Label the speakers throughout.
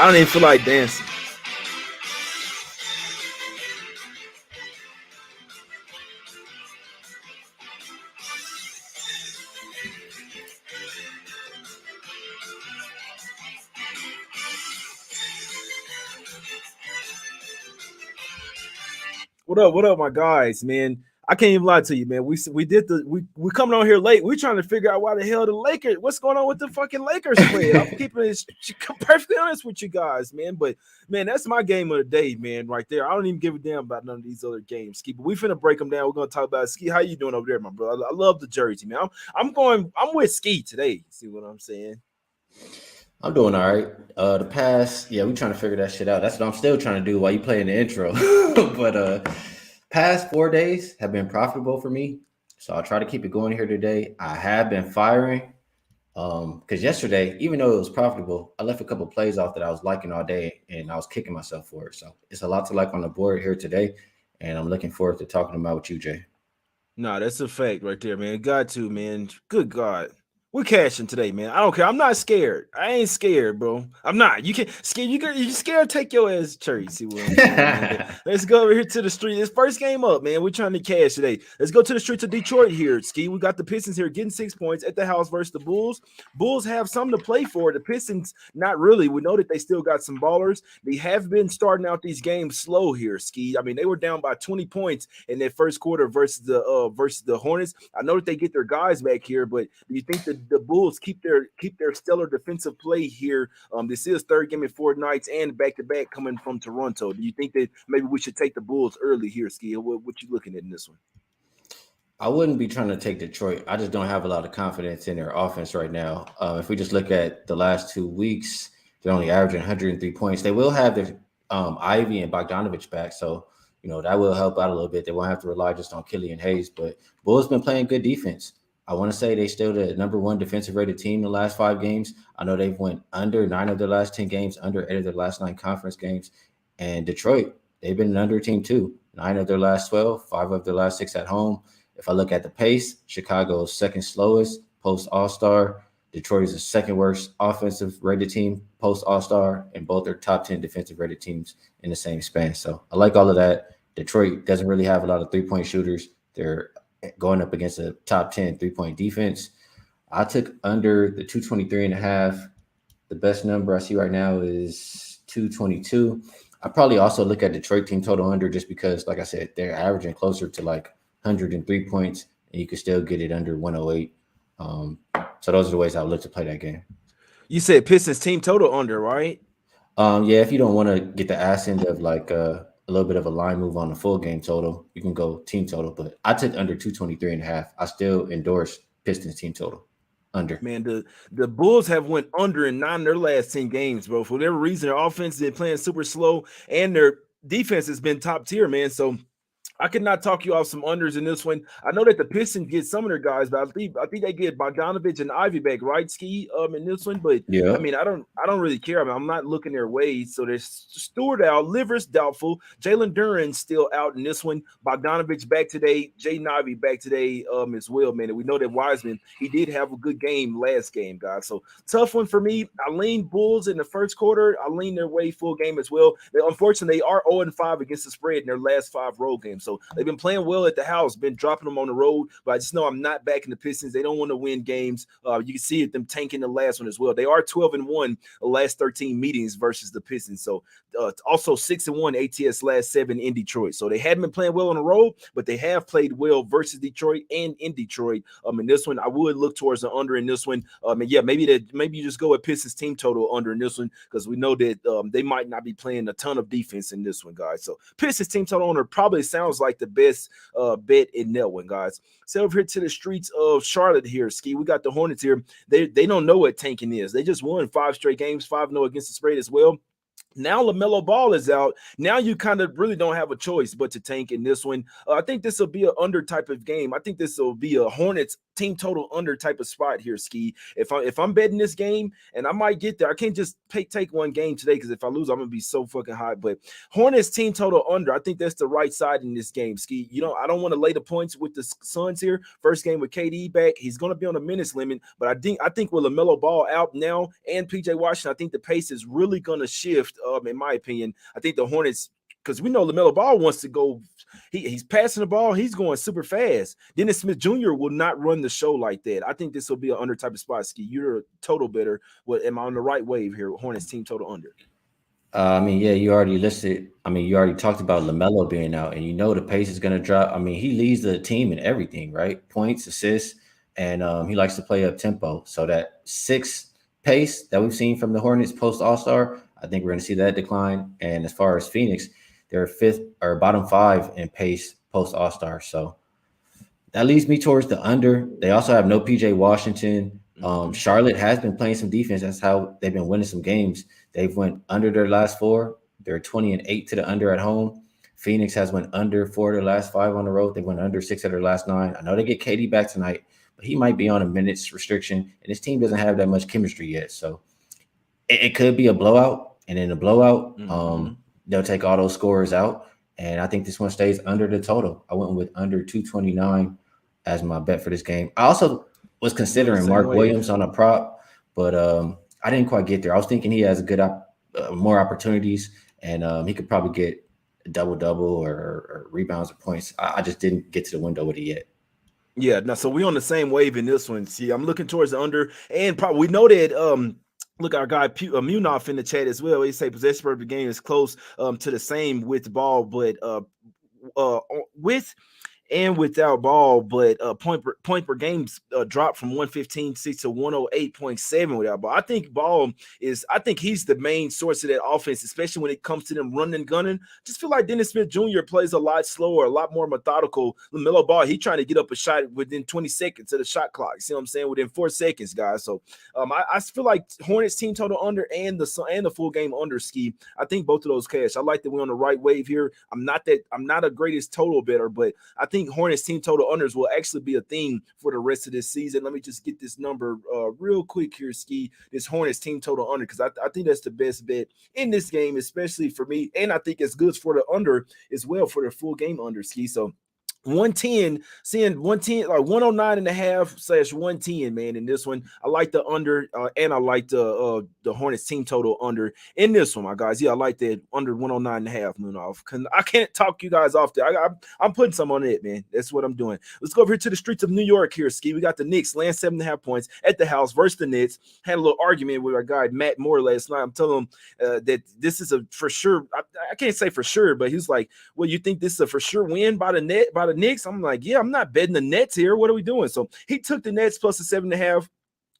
Speaker 1: I don't even feel like dancing. What up, my guys, man? I can't even lie to you, man. We coming on here late. We're trying to figure out why the hell the Lakers. What's going on with the fucking Lakers spread? I'm keeping it perfectly honest with you guys, man. But man, that's my game of the day, man. Right there. I don't even give a damn about none of these other games, Ski. But we finna break them down. We're gonna talk about Ski. How you doing over there, my brother? I love the jersey, man. I'm with Ski today. See what I'm saying?
Speaker 2: I'm doing all right. The past, yeah, we trying to figure that shit out. That's what I'm still trying to do while you playing the intro. But past 4 days have been profitable for me, so I'll try to keep it going here today. I have been firing, because yesterday, even though it was profitable, I left a couple plays off that I was liking all day, and I was kicking myself for it. So it's a lot to like on the board here today, and I'm looking forward to talking about with you, Jay.
Speaker 1: Nah, that's a fact right there, man. Got to, man. Good God. We're cashing today, man. I don't care. I'm not scared. I ain't scared, bro. I'm not. You can't scared. You scared? Take your ass to church. See what I'm saying, man? But let's go over here to the street. This first game up, man. We're trying to cash today. Let's go to the streets of Detroit here, Ski. We got the Pistons here getting 6 points at the house versus the Bulls. Bulls have something to play for. The Pistons, not really. We know that they still got some ballers. They have been starting out these games slow here, Ski. I mean, they were down by 20 points in that first quarter versus the Hornets. I know that they get their guys back here, but do you think the Bulls keep their stellar defensive play here? This is third game in 4 nights and back to back coming from Toronto. Do you think that maybe we should take the Bulls early here, Ski? What you looking at in this one?
Speaker 2: I wouldn't be trying to take Detroit. I just don't have a lot of confidence in their offense right now. If we just look at the last 2 weeks, they're only averaging 103 points. They will have their Ivy and Bogdanovich back, so that will help out a little bit. They won't have to rely just on Killian Hayes. But Bulls been playing good defense. I want to say they still the number one defensive rated team in the last 5 games. I know they've went under 9 of their last 10 games, under 8 of their last 9 conference games. And Detroit, they've been an under team too. 9 of their last 12, 5 of their last 6 at home. If I look at the pace, Chicago's second slowest post All-Star. Detroit is the second worst offensive rated team post All-Star, and both are top 10 defensive rated teams in the same span. So I like all of that. Detroit doesn't really have a lot of three-point shooters. They're going up against a top 10 three-point defense. I took under the 223.5. The best number I see right now is 222. I probably also look at Detroit team total under just because, like I said, they're averaging closer to like 103 points, and you can still get it under 108. So those are the ways I would look to play that game.
Speaker 1: You said Pistons team total under, right?
Speaker 2: Yeah, if you don't want to get the ass end of like a little bit of a line move on the full game total, you can go team total. But I took under 223.5. I still endorse Pistons team total under.
Speaker 1: Man, the Bulls have went under in 9 of their last 10 games, bro. For whatever reason, their offense has been playing super slow, and their defense has been top tier, man. So I could not talk you off some unders in this one. I know that the Pistons get some of their guys, but I think they get Bogdanovich and Ivy back, right, Ski, in this one. But I
Speaker 2: Yeah.
Speaker 1: mean, I don't really care. I mean, I'm not looking their way. So there's Stewart out, Livers doubtful, Jalen Duran still out in this one. Bogdanovich back today, Jaden Ivey back today, as well, man. And we know that Wiseman, he did have a good game last game, guys. So tough one for me. I lean Bulls in the first quarter. I lean their way full game as well. Unfortunately, they are 0-5 against the spread in their last 5 road games. So they've been playing well at the house, been dropping them on the road, but I just know I'm not backing the Pistons. They don't want to win games. You can see it, them tanking the last one as well. They are 12-1 the last 13 meetings versus the Pistons. So also 6-1 ATS last 7 in Detroit. So they hadn't been playing well on the road, but they have played well versus Detroit and in Detroit. In this one, I would look towards the under in this one. And yeah, maybe you just go with Pistons team total under in this one because we know that they might not be playing a ton of defense in this one, guys. So Pistons team total under probably sounds like the best bet in that one, guys. So over here to the streets of Charlotte here, Ski. We got the Hornets here. They don't know what tanking is. They just won 5 straight games, 5-0 against the spread as well. Now LaMelo Ball is out. Now you kind of really don't have a choice but to tank in this one. I think this will be an under type of game. I think this will be a Hornets team total under type of spot here, Ski. If I'm betting this game, and I might get there, I can't just take one game today because if I lose, I'm gonna be so fucking hot. But Hornets team total under, I think that's the right side in this game, Ski. I don't want to lay the points with the Suns here. First game with KD back, he's gonna be on the minutes limit. But I think with LaMelo Ball out now and PJ Washington, I think the pace is really gonna shift. In my opinion, I think the Hornets, because we know LaMelo Ball wants to go. He's passing the ball. He's going super fast. Dennis Smith Jr. will not run the show like that. I think this will be an under type of spot. Ski, you're a total better. What am I on the right wave here? Hornets team total under.
Speaker 2: Yeah, you already listed. You already talked about LaMelo being out, and the pace is going to drop. He leads the team in everything, right? Points, assists, and he likes to play up tempo. So that 6 pace that we've seen from the Hornets post All-Star, I think we're going to see that decline. And as far as Phoenix, they're 5th or bottom 5 in pace post All-Star. So that leads me towards the under. They also have no PJ Washington. Charlotte has been playing some defense. That's how they've been winning some games. They've went under their last 4. They're 20-8 to the under at home. Phoenix has went under 4 of their last 5 on the road. They went under 6 of their last 9. I know they get KD back tonight, but he might be on a minutes restriction, and his team doesn't have that much chemistry yet. So it could be a blowout, and in a blowout, they'll take all those scorers out. And I think this one stays under the total. I went with under 229 as my bet for this game. I also was considering Mark Williams on a prop, but I didn't quite get there. I was thinking he has a good more opportunities, and he could probably get a double-double or rebounds or points. I just didn't get to the window with it yet.
Speaker 1: Yeah, now so we're on the same wave in this one. See, I'm looking towards the under, and probably we know that look, our guy Munaf in the chat as well. He say possession per game is close to the same with the ball, but with and without ball, but point per game dropped from 115.6 to 108.7 without ball. I think he's the main source of that offense, especially when it comes to them running and gunning. Just feel like Dennis Smith Jr. plays a lot slower, a lot more methodical. LaMelo Ball, he trying to get up a shot within 20 seconds of the shot clock. You see what I'm saying? Within 4 seconds, guys. So I feel like Hornets team total under and the full game under, Ski. I think both of those cash. I like that we're on the right wave here. I'm not a greatest total better, but I think Hornets team total unders will actually be a thing for the rest of this season. Let me just get this number real quick here, Ski. This Hornets team total under, because I think that's the best bet in this game, especially for me. And I think it's good for the under as well for the full game under, Ski. So 110, seeing 110, like 109.5/110, man. In this one, I like the under, and I like the Hornets team total under in this one, my guys. Yeah, I like that under 109.5. Munaf. I can't talk you guys off there. I'm putting some on it, man. That's what I'm doing. Let's go over here to the streets of New York here, Ski. We got the Knicks laying 7.5 points at the house versus the Nets. Had a little argument with our guy Matt Moore last night. I'm telling him that this is a for sure. I can't say for sure, but he's like, well, you think this is a for sure win by the Knicks? I'm like, yeah, I'm not betting the Nets here. What are we doing? So he took the Nets plus the 7.5.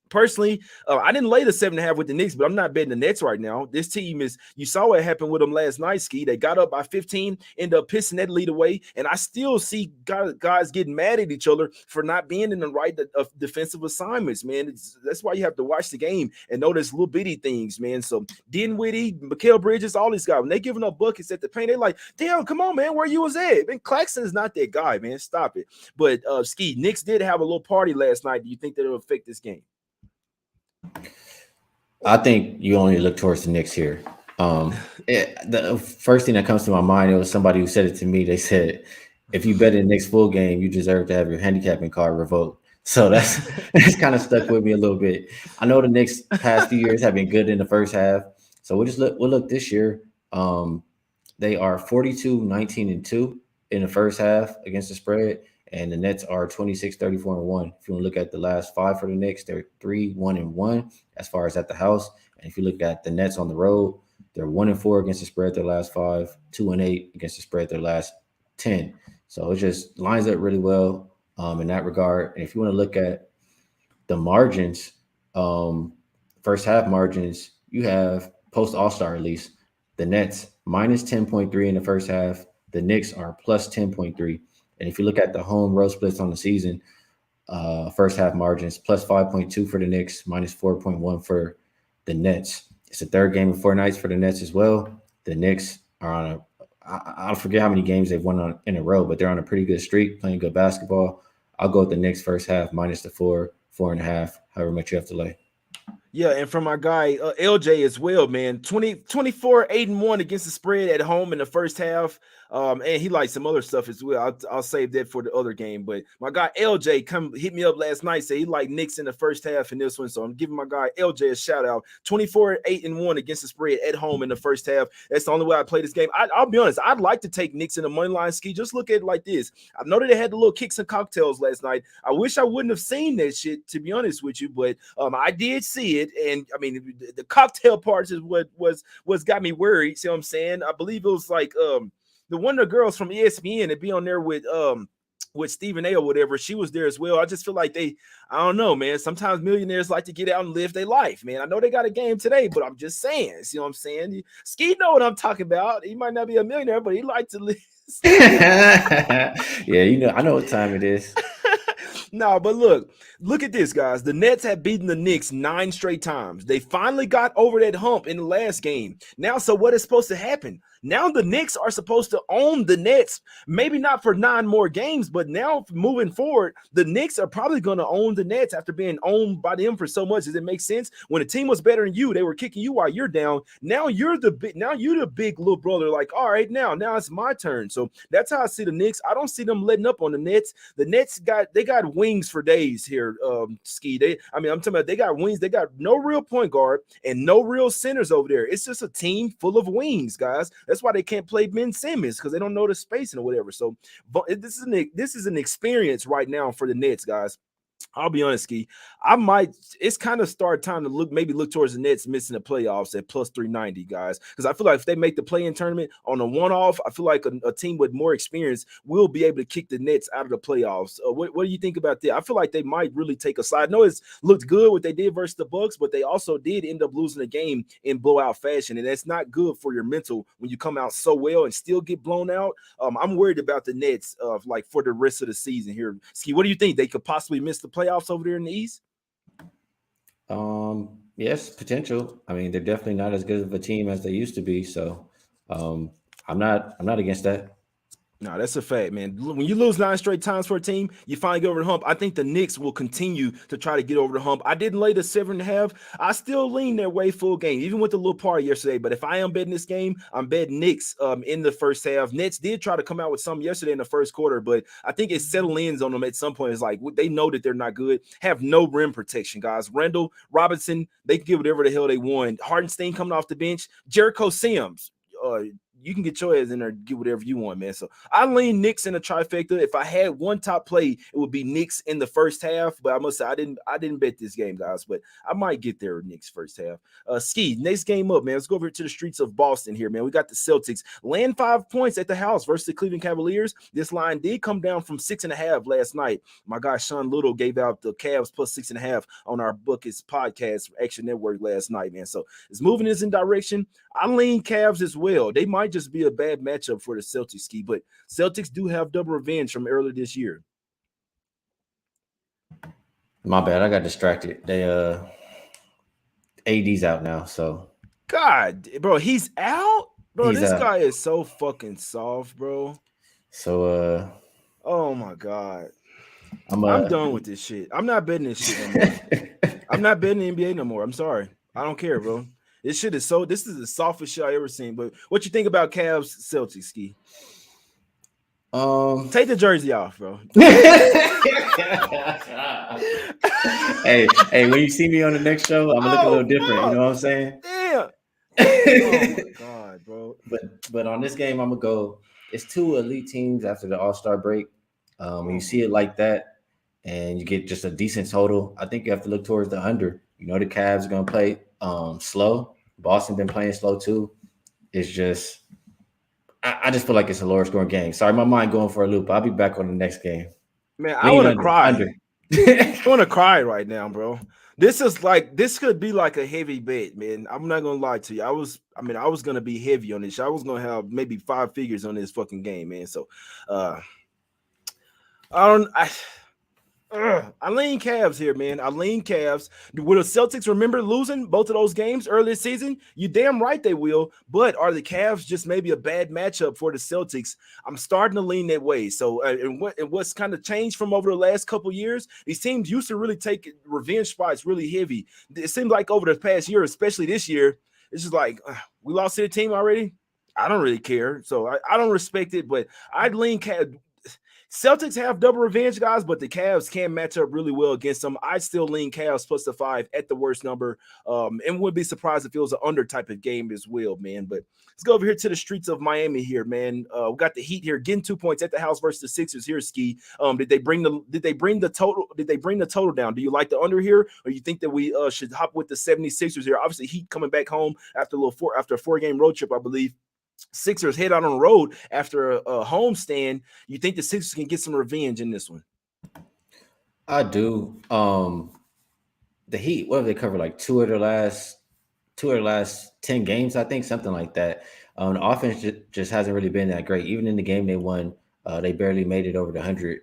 Speaker 1: Personally, I didn't lay the 7.5 with the Knicks, but I'm not betting the Nets right now. This team is, you saw what happened with them last night, Ski. They got up by 15, ended up pissing that lead away, and I still see guys getting mad at each other for not being in the right defensive assignments, man. That's why you have to watch the game and know there's little bitty things, man. So Dinwiddie, Mikal Bridges, all these guys, when they giving up buckets at the paint, they're like, damn, come on, man, where you was at? Man, Claxton's not that guy, man. Stop it. But Ski, Knicks did have a little party last night. Do you think that it'll affect this game?
Speaker 2: I think you only look towards the Knicks here. The first thing that comes to my mind, it was somebody who said it to me. They said, if you bet in the Knicks full game, you deserve to have your handicapping card revoked. So that's kind of stuck with me a little bit. I know the Knicks past few years have been good in the first half. So we'll look this year. They are 42-19-2 in the first half against the spread. And the Nets are 26-34-1. If you want to look at the last 5 for the Knicks, they're 3-1-1 as far as at the house. And if you look at the Nets on the road, they're 1-4 against the spread their last 5, 2-8 against the spread their last 10. So it just lines up really well in that regard. And if you want to look at the margins, first half margins, you have post All-Star release, the Nets minus 10.3 in the first half. The Knicks are plus 10.3. And if you look at the home road splits on the season, first half margins, plus 5.2 for the Knicks, minus 4.1 for the Nets. It's the third game in 4 nights for the Nets as well. The Knicks are on I forget how many games they've won in a row, but they're on a pretty good streak, playing good basketball. I'll go with the Knicks first half minus the 4.5, however much you have to lay.
Speaker 1: Yeah, and from my guy LJ as well, man. 24, 8-1 against the spread at home in the first half. And he likes some other stuff as well. I'll save that for the other game. But my guy LJ come hit me up last night, say he liked Knicks in the first half in this one. So I'm giving my guy LJ a shout out. 24, 8-1 against the spread at home in the first half. That's the only way I play this game. I'll be honest, I'd like to take Knicks in the money line. Ski. Just look at it like this. I know that they had the little kicks and cocktails last night. I wish I wouldn't have seen that shit, to be honest with you, but I did see it. And I mean, the cocktail parts is what's got me worried. See what I'm saying? I believe it was like the one of the girls from ESPN that be on there with Stephen A or whatever. She was there as well. I just feel like I don't know, man. Sometimes millionaires like to get out and live their life, man. I know they got a game today, but I'm just saying. See what I'm saying? Skee know what I'm talking about. He might not be a millionaire, but he like to live.
Speaker 2: Yeah, I know what time it is.
Speaker 1: No, but look at this, guys. The Nets have beaten the Knicks 9 straight times. They finally got over that hump in the last game. Now, so what is supposed to happen? Now the Knicks are supposed to own the Nets, maybe not for 9 more games, but now moving forward, the Knicks are probably going to own the Nets after being owned by them for so much. Does it make sense? When a team was better than you, they were kicking you while you're down. Now you're the big little brother. Like, all right, now it's my turn. So that's how I see the Knicks. I don't see them letting up on the Nets. The Nets got wings for days here. Skee. I'm talking about they got wings. They got no real point guard and no real centers over there. It's just a team full of wings, guys. That's why they can't play Ben Simmons, because they don't know the spacing or whatever. So this is an experience right now for the Nets, guys. I'll be honest, Skee. It's kind of start time to look towards the Nets missing the playoffs at plus 390, guys. Because I feel like if they make the play-in tournament on a one-off, I feel like a team with more experience will be able to kick the Nets out of the playoffs. What do you think about that? I feel like they might really take a side. I know it's looked good what they did versus the Bucks, but they also did end up losing the game in blowout fashion, and that's not good for your mental when you come out so well and still get blown out. I'm worried about the Nets like for the rest of the season here. Skee, what do you think? They could possibly miss the playoffs over there in the East?
Speaker 2: Yes, potential. I mean, they're definitely not as good of a team as they used to be. So, I'm not against that.
Speaker 1: No, that's a fact, man. When you lose 9 straight times for a team, you finally get over the hump. I think the Knicks will continue to try to get over the hump. I didn't lay the 7.5. I still lean their way full game, even with the little party yesterday. But if I am betting this game, I'm betting Knicks in the first half. Nets did try to come out with something yesterday in the first quarter, but I think it settled in on them at some point. It's like they know that they're not good. Have no rim protection, guys. Randall, Robinson, they can get whatever the hell they want. Hardenstein coming off the bench. Jericho Sims. You can get your ass in there and get whatever you want, man. So I lean Knicks in a trifecta. If I had one top play, it would be Knicks in the first half. But I must say I didn't bet this game, guys. But I might get there Knicks first half. Skee, next game up, man. Let's go over to the streets of Boston here, man. We got the Celtics laying 5 points at the house versus the Cleveland Cavaliers. This line did come down from 6.5 last night. My guy Sean Little gave out the Cavs plus 6.5 on our Bookies podcast Action Network last night, man. So it's moving in direction. I lean Cavs as well. They might just be a bad matchup for the Celtics, Skee, but Celtics do have double revenge from earlier this year.
Speaker 2: My bad. I got distracted. They AD's out now, so
Speaker 1: God, bro, he's out? Bro, this
Speaker 2: out.
Speaker 1: Guy is so fucking soft, bro.
Speaker 2: So
Speaker 1: oh my God. I'm done with this shit. I'm not betting this shit no more. I'm not betting the NBA no more. I'm sorry. I don't care, bro. This is the softest shit I ever seen. But what you think about Cavs Celtics, Skee? Take the jersey off, bro.
Speaker 2: hey, when you see me on the next show, I'm gonna look a little different. You know what I'm saying?
Speaker 1: Damn. Oh my God, bro.
Speaker 2: But on this game, I'm gonna go. It's 2 elite teams after the All-Star break. When you see it like that, and you get just a decent total, I think you have to look towards the under. You know the Cavs are gonna play slow. Boston been playing slow too. It's just I just feel like it's a lower scoring game. Sorry, my mind going for a loop. I'll be back on the next game.
Speaker 1: Man, I want to cry. I want to cry right now, bro. This could be like a heavy bet, man. I'm not gonna lie to you. I was gonna be heavy on this. I was gonna have maybe 5 figures on this fucking game, man. So I lean Cavs here, man. I lean Cavs. Will the Celtics remember losing both of those games early this season? You damn right they will. But are the Cavs just maybe a bad matchup for the Celtics? I'm starting to lean that way. So, what's kind of changed from over the last couple years? These teams used to really take revenge spots really heavy. It seems like over the past year, especially this year, it's just like we lost to the team already. I don't really care, so I don't respect it. But I'd lean Cavs. Celtics have double revenge, guys, but the Cavs can match up really well against them. I'd still lean Cavs plus the 5 at the worst number, and would be surprised if it was an under type of game as well, man. But let's go over here to the streets of Miami here, man. We got the Heat here getting 2 points at the house versus the Sixers here. Skee. Did they bring the total down? Do you like the under here, or you think that we should hop with the 76ers here? Obviously, Heat coming back home after a 4-game road trip, I believe. Sixers head out on the road after a home stand. You think the Sixers can get some revenge in this one?
Speaker 2: I do. The Heat, what have they covered? Like two of their last 10 games, I think, something like that. The offense just hasn't really been that great. Even in the game they won, they barely made it over the 100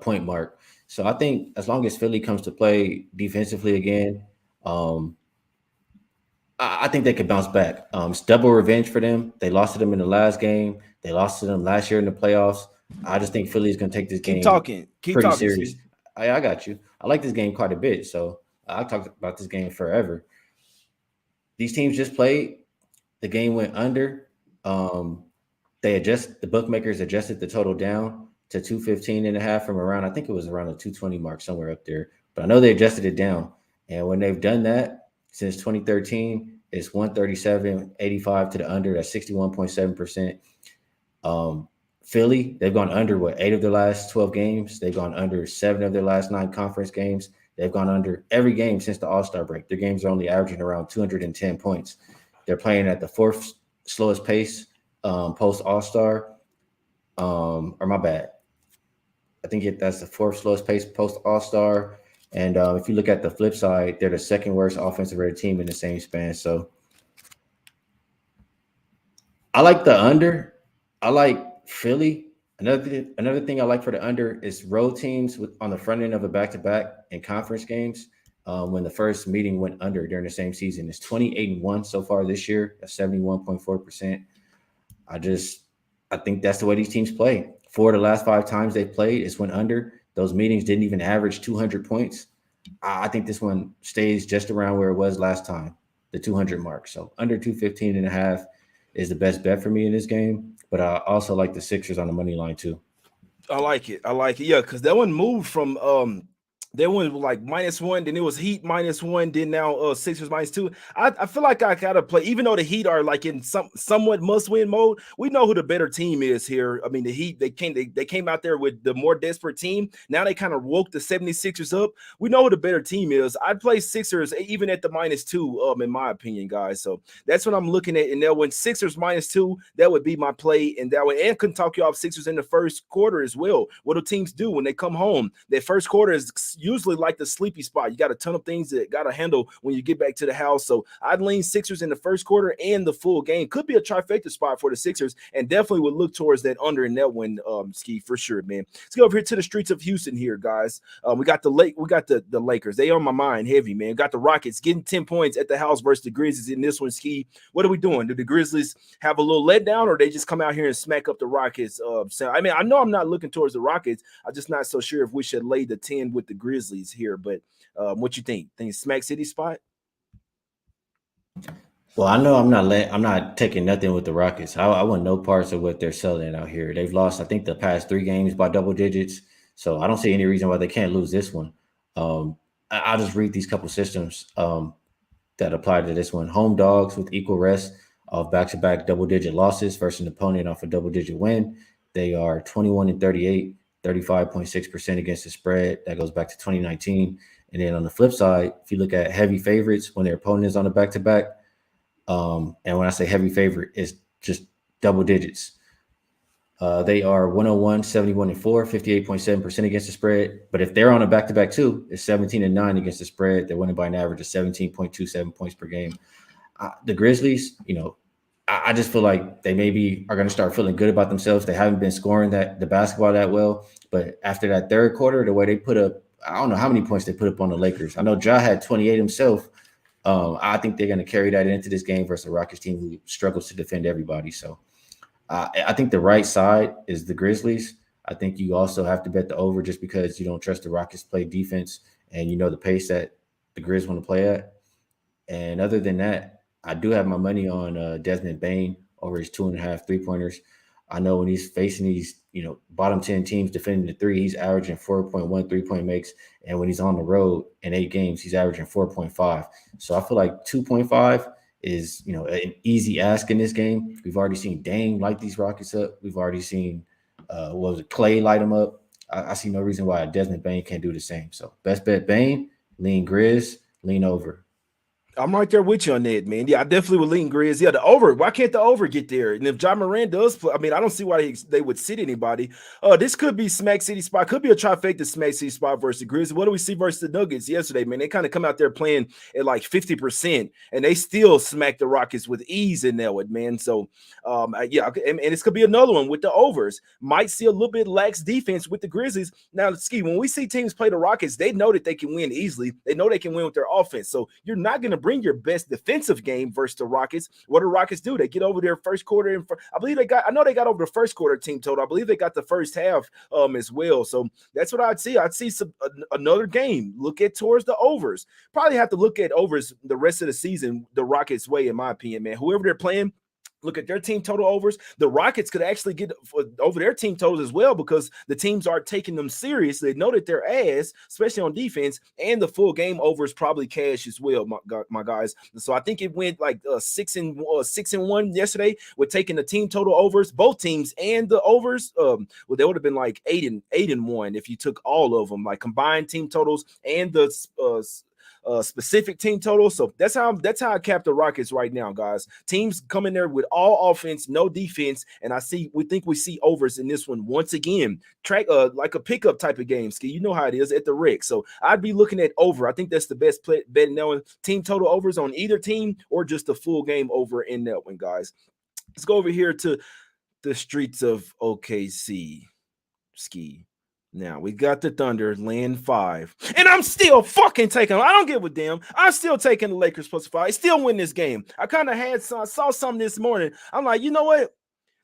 Speaker 2: point mark. So I think as long as Philly comes to play defensively again, I think they could bounce back. It's double revenge for them. They lost to them in the last game. They lost to them last year in the playoffs. I just think Philly is going to take this
Speaker 1: Keep
Speaker 2: game
Speaker 1: talking. Keep
Speaker 2: pretty
Speaker 1: talking,
Speaker 2: serious.
Speaker 1: Skee.
Speaker 2: I got you. I like this game quite a bit. So I've talked about this game forever. These teams just played. The game went under. The bookmakers adjusted the total down to 215.5 from around, I think it was around the 220 mark, somewhere up there. But I know they adjusted it down. And when they've done that since 2013, it's 137.85 to the under. That's 61.7%. Philly, they've gone under 8 of their last 12 games. They've gone under 7 of their last 9 conference games. They've gone under every game since the All-Star break. Their games are only averaging around 210 points. They're playing at the 4th slowest pace post All-Star. Or my bad. I think that's the 4th slowest pace post All-Star. And if you look at the flip side, they're the 2nd worst offensive rated team in the same span. So I like the under. I like Philly. Another thing I like for the under is road teams on the front end of a back-to-back in conference games. When the first meeting went under during the same season, it's 28-1 so far this year. That's 71.4%. I think that's the way these teams play. 4 of the last 5 times they've played, it's went under. Those meetings didn't even average 200 points. I think this one stays just around where it was last time, the 200 mark. So under 215.5 is the best bet for me in this game. But I also like the Sixers on the money line too.
Speaker 1: I like it. I like it. Yeah, because that one moved from that one was like -1, then it was Heat -1, then now Sixers -2. I feel like I gotta play, even though the Heat are like in somewhat must-win mode. We know who the better team is here. I mean, the Heat, they came out there with the more desperate team. Now they kind of woke the 76ers up. We know who the better team is. I'd play Sixers even at the -2, in my opinion, guys. So that's what I'm looking at. And now when Sixers -2, that would be my play. And that way, and couldn't talk you off Sixers in the first quarter as well. What do teams do when they come home? Their first quarter is usually like the sleepy spot. You got a ton of things that got to handle when you get back to the house. So I'd lean Sixers in the first quarter and the full game. Could be a trifecta spot for the Sixers, and definitely would look towards that under in that one, Skee, for sure, man. Let's go over here to the streets of Houston here, guys. We got the Lakers. They on my mind heavy, man. Got the Rockets getting 10 points at the house versus the Grizzlies in this one, Skee. What are we doing? Do the Grizzlies have a little letdown, or they just come out here and smack up the Rockets? I mean, I know I'm not looking towards the Rockets. I'm just not so sure if we should lay the 10 with the Grizzlies here. But what you think? Think Smack City spot?
Speaker 2: Well, I know I'm not taking nothing with the Rockets. I want no parts of what they're selling out here. They've lost, I think, the past 3 games by double digits. So I don't see any reason why they can't lose this one. I'll just read these couple systems that apply to this one. Home dogs with equal rest of back-to-back double-digit losses versus an opponent off a double-digit win. They are 21-38, 35.6% against the spread. That goes back to 2019. And then on the flip side, if you look at heavy favorites when their opponent is on a back-to-back, and when I say heavy favorite, it's just double digits. They are 101, 71-4, 58.7% against the spread. But if they're on a back-to-back too, it's 17-9 against the spread. They're winning by an average of 17.27 points per game. The Grizzlies, I just feel like they maybe are going to start feeling good about themselves. They haven't been scoring the basketball that well. But after that third quarter, the way they put up, I don't know how many points they put up on the Lakers. I know Ja had 28 himself. I think they're going to carry that into this game versus a Rockets team who struggles to defend everybody. So I think the right side is the Grizzlies. I think you also have to bet the over just because you don't trust the Rockets play defense and you know the pace that the Grizz want to play at. And other than that, I do have my money on Desmond Bane over his 2.5 3-pointers. I know when he's facing these, bottom 10 teams defending the three, he's averaging 4.1 3-point makes. And when he's on the road in 8 games, he's averaging 4.5. So I feel like 2.5 is, an easy ask in this game. We've already seen Dame light these Rockets up. We've already seen, Clay light them up. I see no reason why Desmond Bane can't do the same. So best bet Bane, lean Grizz, lean over.
Speaker 1: I'm right there with you on that, man. Yeah, I definitely would lean Grizz. Yeah, the over. Why can't the over get there? And if John Moran does play, I mean, I don't see why they would sit anybody. This could be Smack City spot. Could be a trifecta Smack City spot versus the Grizz. What do we see versus the Nuggets yesterday, man? They kind of come out there playing at like 50%, and they still smack the Rockets with ease in there, man. So, yeah, and this could be another one with the overs. Might see a little bit lax defense with the Grizzlies. Now, Skee, when we see teams play the Rockets, they know that they can win easily. They know they can win with their offense. So you're not going to bring your best defensive game versus the Rockets. What do Rockets do? They get over their first quarter. I know they got over the first quarter team total. I believe they got the first half as well. So that's what I'd see. I'd see another game. Look at towards the overs. Probably have to look at overs the rest of the season the Rockets way, in my opinion, man. Whoever they're playing, look at their team total overs. The Rockets could actually get over their team totals as well because the teams aren't taking them serious. They know that they're ass, especially on defense, and the full game overs probably cash as well, my guys. So I think it went like 6-1 yesterday with taking the team total overs, both teams and the overs. Well, they would have been like 8-1 if you took all of them, like combined team totals and the specific team total. So that's how I cap the Rockets right now, guys. Teams come in there with all offense, no defense, and we think we see overs in this one once again. Track like a pickup type of game, Skee. You know how it is at the Rick. So I'd be looking at over. I think that's the best bet now. Team total overs on either team or just a full game over in that one, guys. Let's go over here to the streets of OKC, Skee. Now we got the Thunder laying 5, and I'm still fucking taking them. I don't give a damn. I'm still taking the Lakers +5. Still win this game. I kind of saw something this morning. I'm like, you know what?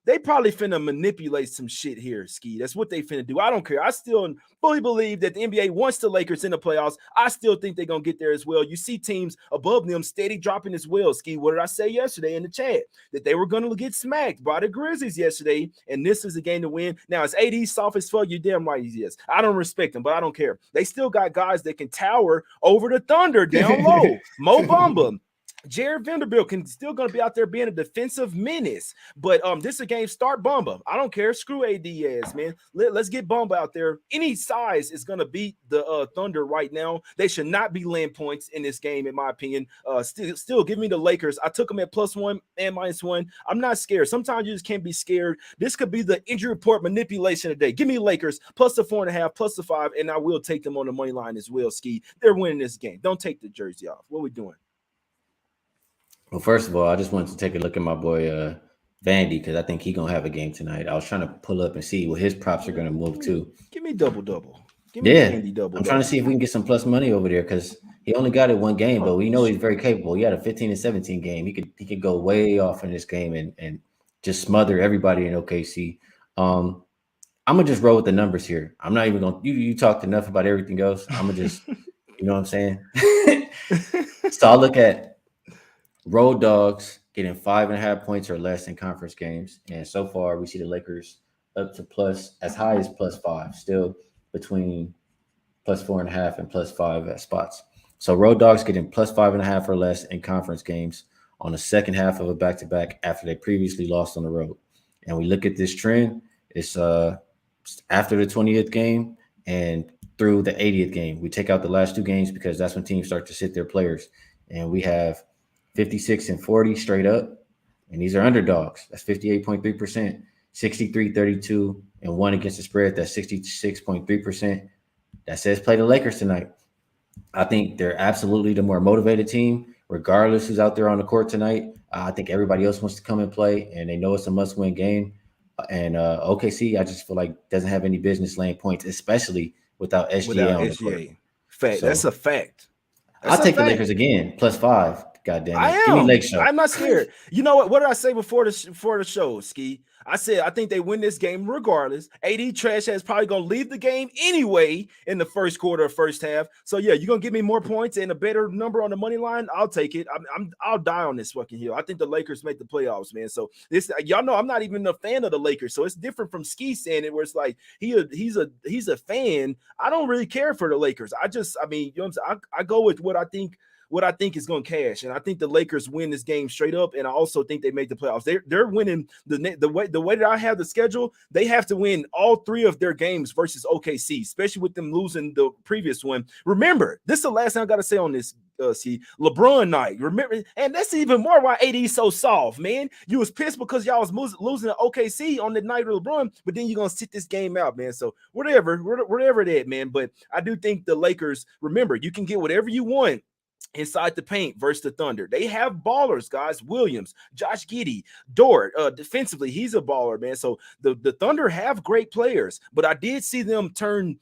Speaker 1: They probably finna manipulate some shit here, Skee. That's what they finna do. I don't care. I still fully believe that the NBA wants the Lakers in the playoffs. I still think they're going to get there as well. You see teams above them steady dropping as well, Skee. What did I say yesterday in the chat? That they were going to get smacked by the Grizzlies yesterday, and this is a game to win. Now, is AD soft as fuck? You damn right he is. I don't respect him, but I don't care. They still got guys that can tower over the Thunder down low. Mo Bamba. Jared Vanderbilt can still going to be out there being a defensive menace, but this is a game. Start Bamba. I don't care. Screw AD ass, man. Let's get Bamba out there. Any size is going to beat the Thunder right now. They should not be laying points in this game, in my opinion. Still give me the Lakers. I took them at +1 and -1. I'm not scared. Sometimes you just can't be scared. This could be the injury report manipulation today. Give me Lakers +4.5, +5, and I will take them on the money line as well, Skee. They're winning this game. Don't take the jersey off. What are we doing?
Speaker 2: Well, first of all, I just wanted to take a look at my boy Vandy because I think he's going to have a game tonight. I was trying to pull up and see what his props are going to move to.
Speaker 1: Give me double-double. Give me
Speaker 2: Vandy
Speaker 1: double.
Speaker 2: I'm trying to see if we can get some plus money over there because he only got it one game, but we know he's very capable. He had a 15-17 game. He could go way off in this game and just smother everybody in OKC. I'm going to just roll with the numbers here. I'm not even going to – you talked enough about everything else. I'm going to just – you know what I'm saying? So I'll look at – road dogs getting 5.5 points or less in conference games. And so far, we see the Lakers up to as high as +5, still between +4.5 and +5 at spots. So road dogs getting +5.5 or less in conference games on the second half of a back-to-back after they previously lost on the road. And we look at this trend, it's after the 20th game and through the 80th game. We take out the last 2 games because that's when teams start to sit their players. And we have 56 and 40 straight up, and these are underdogs. That's 58.3%, 63-32, and 1 against the spread. That's 66.3%. That says play the Lakers tonight. I think they're absolutely the more motivated team, regardless who's out there on the court tonight. I think everybody else wants to come and play, and they know it's a must-win game. And OKC, I just feel like doesn't have any business laying points, especially without SGA
Speaker 1: without
Speaker 2: on the court.
Speaker 1: SGA. Fact. That's
Speaker 2: So
Speaker 1: a fact. That's
Speaker 2: I'll
Speaker 1: a
Speaker 2: take the
Speaker 1: fact.
Speaker 2: Lakers again, +5. God damn
Speaker 1: I
Speaker 2: it. Give me Lake
Speaker 1: am.
Speaker 2: Show.
Speaker 1: I'm not scared. You know what? What did I say before the show, Skee? I said I think they win this game regardless. AD Trash is probably gonna leave the game anyway in the first quarter or first half. So yeah, you're gonna give me more points and a better number on the money line. I'll take it. I'll die on this fucking hill. I think the Lakers make the playoffs, man. So this y'all know I'm not even a fan of the Lakers. So it's different from Skee saying it, where it's like he's a fan. I don't really care for the Lakers. I mean, you know what I'm saying? I go with what I think is going to cash, and I think the Lakers win this game straight up. And I also think they make the playoffs. They're winning the way that I have the schedule. They have to win all 3 of their games versus OKC, especially with them losing the previous one. Remember, this is the last thing I got to say on this. See, LeBron night. Remember, and that's even more why AD is so soft, man. You was pissed because y'all was losing to OKC on the night of LeBron, but then you're gonna sit this game out, man. So whatever that, man. But I do think the Lakers. Remember, you can get whatever you want inside the paint versus the Thunder. They have ballers, guys. Williams, Josh Giddey, Dort. Defensively, he's a baller, man. So the Thunder have great players, but I did see them turn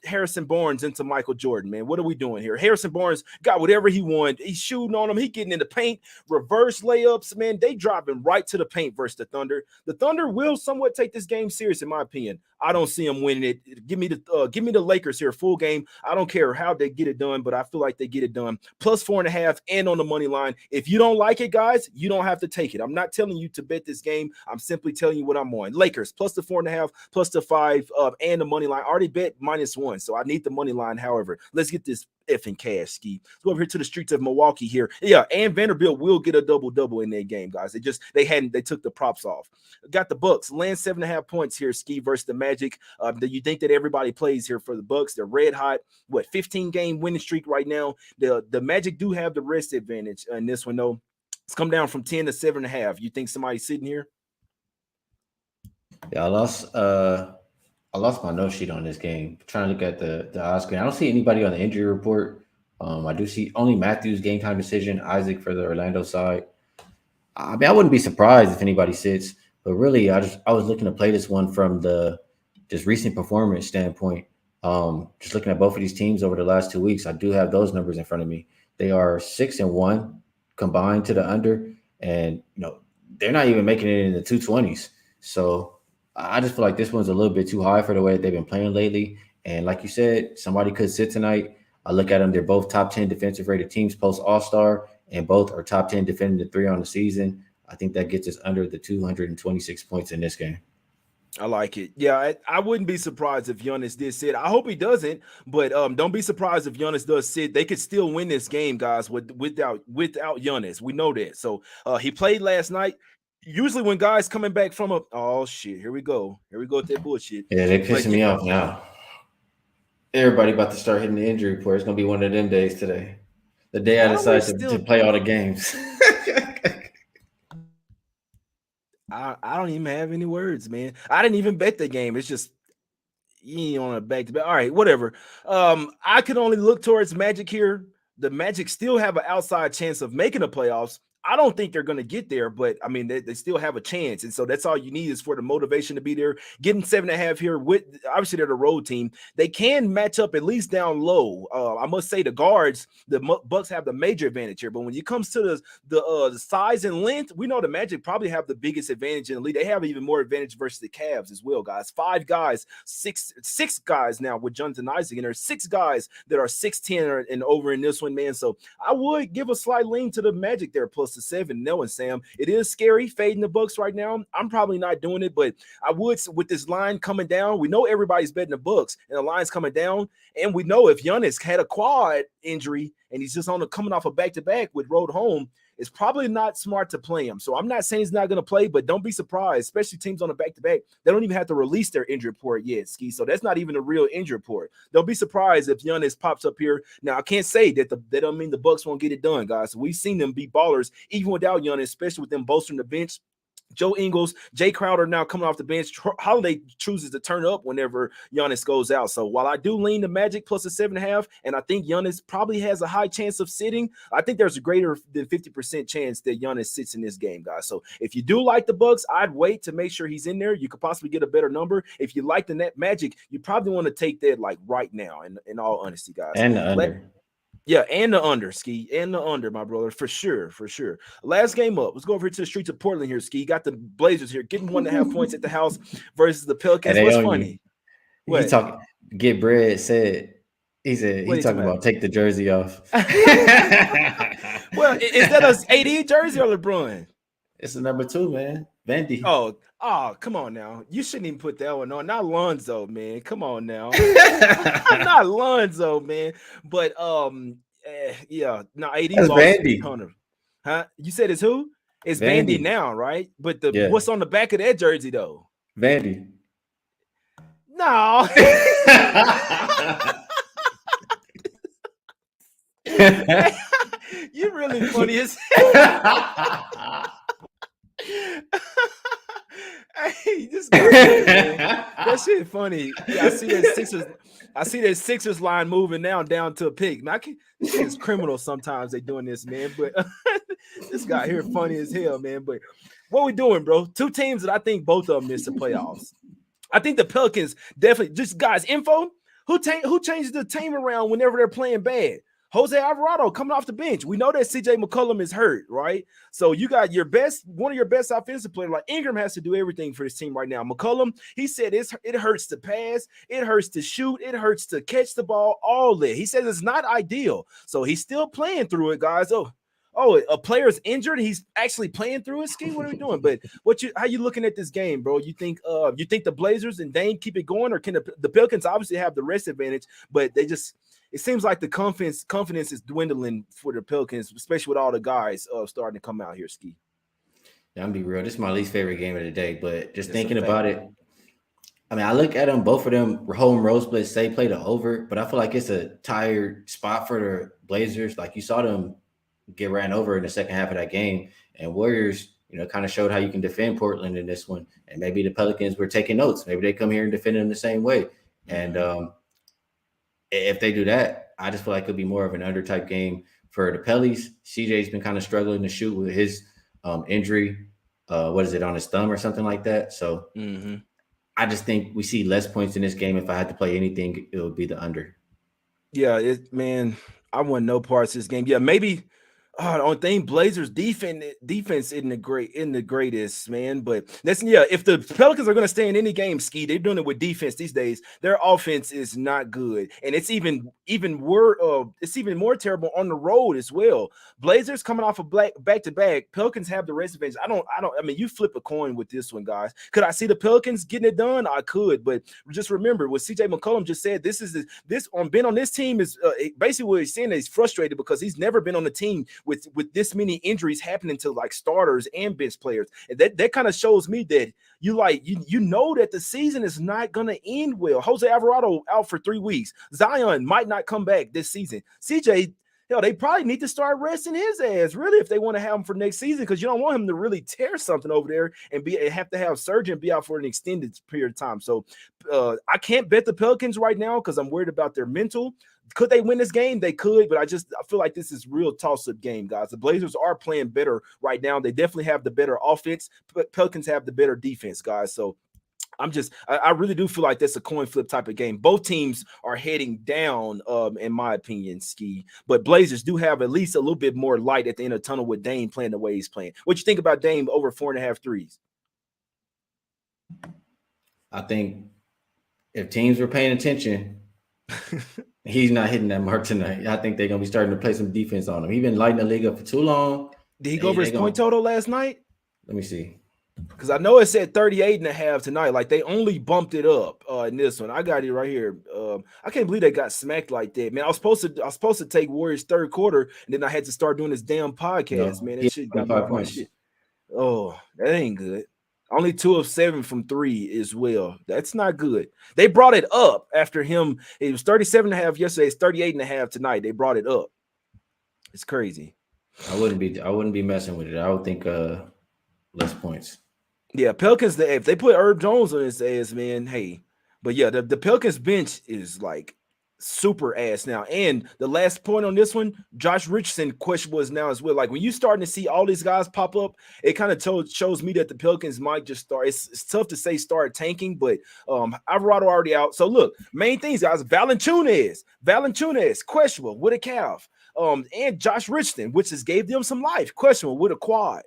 Speaker 1: Harrison Barnes into Michael Jordan, man. What are we doing here? Harrison Barnes got whatever he wanted. He's shooting on them. He getting in the paint, reverse layups, man. They driving right to the paint versus the Thunder. The Thunder will somewhat take this game serious, in my opinion. I don't see them winning it. Give me the Lakers here, full game. I don't care how they get it done, but I feel like they get it done. +4.5 and on the money line. If you don't like it, guys, you don't have to take it. I'm not telling you to bet this game. I'm simply telling you what I'm on. Lakers +4.5, +5, and the money line. I already bet -1, so I need the money line. However, let's get this effing cash, Skee. Let's go over here to the streets of Milwaukee here. Yeah, and Vanderbilt will get a double-double in their game, guys. They took the props off. Got the Bucks land 7.5 points here, Skee, versus the Magic. Do you think that everybody plays here for the Bucks? They're red hot. 15-game winning streak right now. The Magic do have the rest advantage in this one, though. It's come down from 10 to 7.5. You think somebody's sitting here?
Speaker 2: Yeah, I lost my note sheet on this game. Trying to look at the odds screen. I don't see anybody on the injury report. I do see only Matthews game time decision, Isaac for the Orlando side. I mean, I wouldn't be surprised if anybody sits, but really, I was looking to play this one from the just recent performance standpoint. Just looking at both of these teams over the last 2 weeks, I do have those numbers in front of me. They are 6-1 combined to the under, and they're not even making it in the 220s. So I just feel like this one's a little bit too high for the way that they've been playing lately. And like you said, somebody could sit tonight. I look at them; they're both top 10 defensive rated teams post All-Star, and both are top 10 defending the 3 on the season. I think that gets us under the 226 points in this game.
Speaker 1: I like it. Yeah, I wouldn't be surprised if Giannis did sit. I hope he doesn't, but don't be surprised if Giannis does sit. They could still win this game, guys, without Giannis. We know that. So he played last night. Usually when guys coming back from oh shit, here we go with that bullshit.
Speaker 2: Yeah, they're pissing me off now. Everybody about to start hitting the injury report. It's gonna be one of them days today. The day I decide to play all the games.
Speaker 1: I don't even have any words, man. I didn't even bet the game. It's just you ain't on a back-to-back. All right, whatever. I can only look towards Magic here. The Magic still have an outside chance of making the playoffs. I don't think they're going to get there, but I mean, they still have a chance. And so that's all you need is for the motivation to be there. Getting 7.5 here with obviously they're the road team. They can match up at least down low. I must say the guards, the Bucks have the major advantage here. But when it comes to the size and length, we know the Magic probably have the biggest advantage in the league. They have even more advantage versus the Cavs as well, guys. 5 guys, six guys now with Jonathan Isaac, and there's 6 guys that are 6'10" and over in this one, man. So I would give a slight lean to the Magic there, plus the 7. Knowing Sam, it is scary fading the Bucks right now. I'm probably not doing it, but I would with this line coming down. We know everybody's betting the Bucks, and the line's coming down. And we know if Giannis had a quad injury and he's just coming off a back-to-back with road home, it's probably not smart to play him. So I'm not saying he's not going to play, but don't be surprised, especially teams on a back-to-back. They don't even have to release their injury report yet, Skee. So that's not even a real injury report. Don't be surprised if Giannis pops up here. Now, I can't say that that don't mean the Bucks won't get it done, guys. So we've seen them be ballers even without Giannis, especially with them bolstering the bench. Joe Ingles, Jay Crowder now coming off the bench. Holiday chooses to turn up whenever Giannis goes out. So while I do lean the Magic plus a 7.5, and I think Giannis probably has a high chance of sitting, I think there's a greater than 50% chance that Giannis sits in this game, guys. So if you do like the Bucks, I'd wait to make sure he's in there. You could possibly get a better number. If you like the net Magic, you probably want to take that like right now. In all honesty, guys,
Speaker 2: and the under.
Speaker 1: yeah, and the under, Ski, and the under, my brother, for sure, for sure. Last game up. Let's go over to the streets of Portland here, Ski. Got the Blazers here, getting 1.5 points at the house versus the Pelicans.
Speaker 2: And
Speaker 1: What's funny?
Speaker 2: You. He talking get bread. He said
Speaker 1: What
Speaker 2: he talking about take the jersey off.
Speaker 1: Well, is that a AD jersey or LeBron?
Speaker 2: It's the number 2, man. Vandy.
Speaker 1: Oh, come on now. You shouldn't even put that one on. Not Lonzo, man. Come on now. Not Lonzo, man. But yeah. No, AD
Speaker 2: That's
Speaker 1: lost
Speaker 2: Vandy.
Speaker 1: a ton of. Huh? You said it's who? It's
Speaker 2: Vandy
Speaker 1: now, right? But what's on the back of that jersey though?
Speaker 2: Vandy.
Speaker 1: No. You're really funny as Hey, this guy, man. That shit funny. Yeah, I see that Sixers line moving now down to a pick. Man, this is criminal sometimes they doing this, man. But this guy here funny as hell, man. But what we doing, bro? 2 teams that I think both of them miss the playoffs. I think the Pelicans definitely just guys info. Who changes the team around whenever they're playing bad? Jose Alvarado coming off the bench. We know that CJ McCollum is hurt, right? So you got one of your best offensive players. Like Ingram has to do everything for this team right now. McCollum, he said it hurts to pass, it hurts to shoot, it hurts to catch the ball, all that. He says it's not ideal. So he's still playing through it, guys. Oh, a player's injured. He's actually playing through it. Skee, what are we doing? But how you looking at this game, bro? You think the Blazers and Dame keep it going, or can the Pelicans obviously have the rest advantage, but it seems like the confidence is dwindling for the Pelicans, especially with all the guys starting to come out here, Skee.
Speaker 2: Yeah, I'm gonna be real. This is my least favorite game of the day, but just thinking about it, I mean, I look at them, both of them home road splits, say play the over, but I feel like it's a tired spot for the Blazers. Like you saw them get ran over in the second half of that game, and Warriors, kind of showed how you can defend Portland in this one. And maybe the Pelicans were taking notes. Maybe they come here and defend them the same way. And if they do that, I just feel like it'll be more of an under type game for the Pellies. CJ's been kind of struggling to shoot with his injury. What is it, on his thumb or something like that? So I just think we see less points in this game. If I had to play anything, it would be the under.
Speaker 1: Yeah, man, I want no parts of this game. Yeah, maybe. The only thing, Blazers defense isn't the greatest, man. But if the Pelicans are going to stay in any game, Skee, they're doing it with defense these days. Their offense is not good, and it's even more terrible on the road as well. Blazers coming off a back to back. Pelicans have the rest advantage. I mean, you flip a coin with this one, guys. Could I see the Pelicans getting it done? I could, but just remember what CJ McCollum just said. Being on this team is basically what he's saying. Is he's frustrated because he's never been on a team with this many injuries happening to like starters and bench players. And that kind of shows me that you know that the season is not going to end well. Jose Alvarado out for 3 weeks. Zion might not come back this season. CJ, they probably need to start resting his ass, really, if they want to have him for next season, because you don't want him to really tear something over there and have to have surgery and be out for an extended period of time. So I can't bet the Pelicans right now because I'm worried about their mental. Could they win this game? They could, but I feel like this is real toss-up game, guys. The Blazers are playing better right now. They definitely have the better offense, but Pelicans have the better defense, guys. So I really do feel like that's a coin flip type of game. Both teams are heading down, in my opinion, Skee. But Blazers do have at least a little bit more light at the end of the tunnel with Dame playing the way he's playing. What you think about Dame over 4.5 threes?
Speaker 2: I think if teams were paying attention, he's not hitting that mark tonight. I think they're going to be starting to play some defense on him. He's been lighting the league up for too long.
Speaker 1: Did he go over his point total last night?
Speaker 2: Let me see.
Speaker 1: Because I know it said 38.5 tonight. Like they only bumped it up in this one. I got it right here. I can't believe they got smacked like that, man. I was supposed to take Warriors third quarter, and then I had to start doing this damn podcast, man. That shit got me off my shit. Oh, that ain't good. Only 2 of 7 from 3 as well. That's not good. They brought it up after him. It was 37.5 yesterday. It's 38.5 tonight. They brought it up. It's crazy.
Speaker 2: I wouldn't be messing with it. I would think less points.
Speaker 1: Yeah, Pelicans. If they put Herb Jones on his ass, man, hey. But yeah, the Pelicans bench is like super ass now. And the last point on this one, Josh Richardson questionable is now as well. Like when you starting to see all these guys pop up, it kind of shows me that the Pelicans might just start. It's tough to say start tanking, but Alvarado already out. So look, main things, guys. Valanciunas, questionable with a calf. And Josh Richardson, which has gave them some life, questionable with a quad.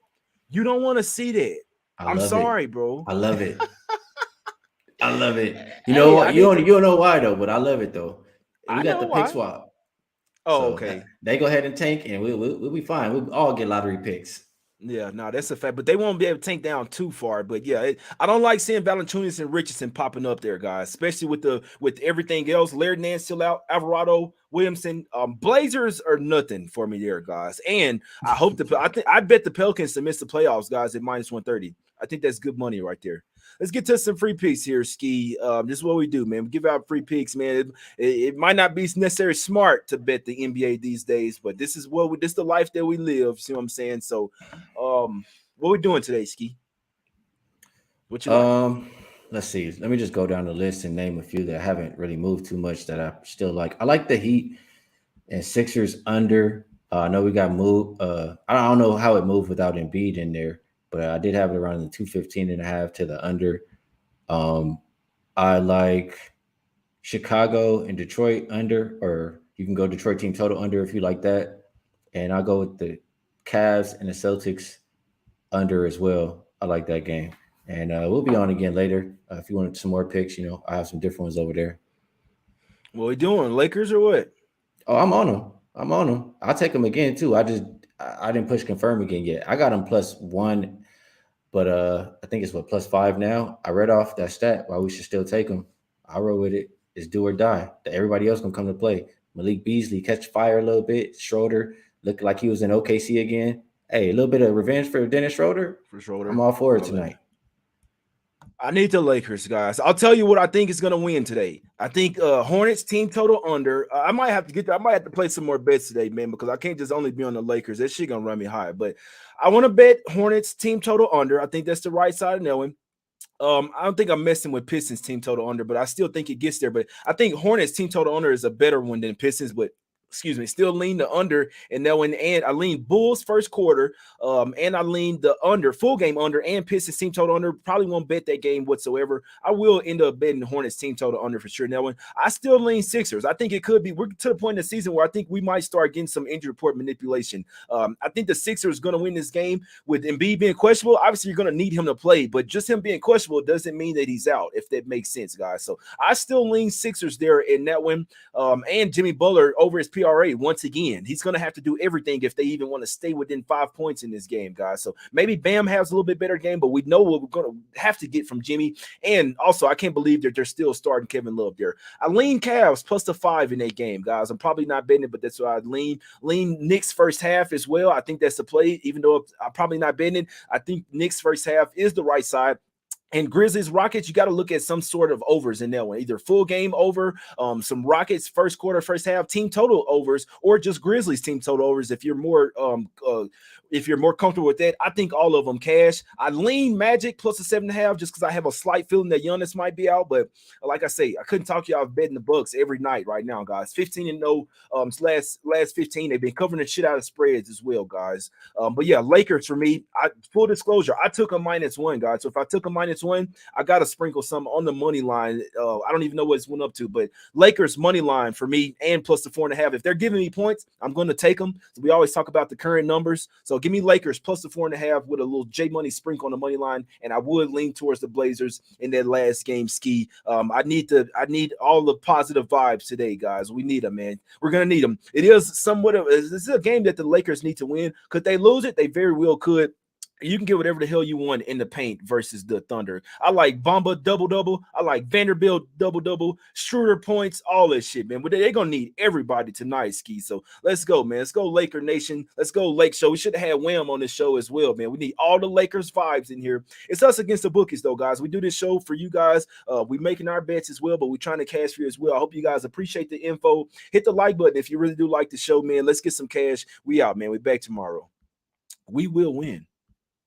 Speaker 1: You don't want to see that.
Speaker 2: I
Speaker 1: I'm
Speaker 2: love it.
Speaker 1: sorry, bro.
Speaker 2: I love it. I love it. You know
Speaker 1: Hey, I
Speaker 2: what?
Speaker 1: need.
Speaker 2: You don't know why though, but I love it though. We
Speaker 1: I
Speaker 2: got
Speaker 1: know
Speaker 2: the pick
Speaker 1: why.
Speaker 2: swap,
Speaker 1: Oh,
Speaker 2: so
Speaker 1: okay.
Speaker 2: they go ahead and tank, and we'll be fine. We'll all get lottery picks.
Speaker 1: Yeah, no, that's a fact. But they won't be able to tank down too far. But yeah, I don't like seeing Valanciunas and Richardson popping up there, guys. Especially with everything else. Larry Nance still out. Alvarado, Williamson, Blazers are nothing for me there, guys. And I bet the Pelicans to miss the playoffs, guys, at -130. I think that's good money right there. Let's get to some free picks here, Skee. This is what we do, man. We give out free picks, man. It might not be necessarily smart to bet the NBA these days, but this is the life that we live. See what I'm saying? So, what we doing today, Skee? What you like?
Speaker 2: Um, let's see. Let me just go down the list and name a few that haven't really moved too much that I still like. I like the Heat and Sixers under. I know we got moved. I don't know how it moved without Embiid in there, but I did have it around the 215.5 to the under. Um, I like Chicago and Detroit under, or you can go Detroit team total under if you like that. And I'll go with the Cavs and the Celtics under as well. I like that game. And we'll be on again later. If you want some more picks, I have some different ones over there.
Speaker 1: What we doing? Lakers or what?
Speaker 2: Oh, I'm on them. I'm on them. I'll take them again too. I didn't push confirm again yet. I got them +1, but I think it's what +5 now. I read off that stat. Why we should still take them. I roll with it. It's do or die. Everybody else gonna come to play. Malik Beasley catch fire a little bit. Schroeder looked like he was in OKC again. Hey, a little bit of revenge for Dennis Schroeder.
Speaker 1: For Schroeder.
Speaker 2: I'm all for it
Speaker 1: Love it.
Speaker 2: tonight.
Speaker 1: I need the Lakers, guys. I'll tell you what I think is going to win today. I think Hornets team total under. I might have to I might have to play some more bets today, man, because I can't just only be on the Lakers. That shit gonna run me high. But I want to bet Hornets team total under. I think that's the right side of knowing. I don't think I'm messing with Pistons team total under, but I still think it gets there. But I think Hornets team total under is a better one than Pistons, but excuse me, still lean the under and that one. And I lean Bulls first quarter, and I lean the under, full game under, and Pistons team total under. Probably won't bet that game whatsoever. I will end up betting Hornets team total under for sure. That one, I still lean Sixers. I think it could be. We're to the point in the season where I think we might start getting some injury report manipulation. I think the Sixers going to win this game with Embiid being questionable. Obviously, you're going to need him to play, but just him being questionable doesn't mean that he's out, if that makes sense, guys. So I still lean Sixers there in that one. And Jimmy Butler over his PRA once again. He's going to have to do everything if they even want to stay within 5 points in this game, guys. So maybe Bam has a little bit better game, but we know what we're going to have to get from Jimmy. And also, I can't believe that they're still starting Kevin Love there. I lean Cavs +5 in that game, guys. I'm probably not betting it, but that's why I lean Knicks first half as well. I think that's the play, even though I'm probably not betting it. I think Knicks first half is the right side. And Grizzlies Rockets, you got to look at some sort of overs in that one, either full game over, some Rockets first quarter, first half team total overs, or just Grizzlies team total overs. If you're more comfortable with that, I think all of them cash. I lean Magic +7.5 just because I have a slight feeling that Giannis might be out. But like I say, I couldn't talk you out of betting the Bucks every night right now, guys. 15-0, last 15. They've been covering the shit out of spreads as well, guys. But yeah, Lakers for me. Full disclosure, I took a -1, guys. So if I took a -1, I got to sprinkle some on the money line. I don't even know what it's went up to, but Lakers money line for me and +4.5. If they're giving me points, I'm going to take them. So we always talk about the current numbers. So give me Lakers +4.5 with a little J Money sprinkle on the money line, and I would lean towards the Blazers in that last game. Skee. I need all the positive vibes today, guys. We need them, man. We're gonna need them. It is somewhat of this is a game that the Lakers need to win. Could they lose it? They very well could. You can get whatever the hell you want in the paint versus the Thunder. I like Bamba double-double. I like Vanderbilt double-double. Schroeder points, all that shit, man. But they're going to need everybody tonight, Skee. So let's go, man. Let's go Laker Nation. Let's go Lake Show. We should have had Wham on this show as well, man. We need all the Lakers vibes in here. It's Us Against the Bookies, though, guys. We do this show for you guys. We making our bets as well, but we're trying to cash for you as well. I hope you guys appreciate the info. Hit the like button if you really do like the show, man. Let's get some cash. We out, man. We back tomorrow. We will win.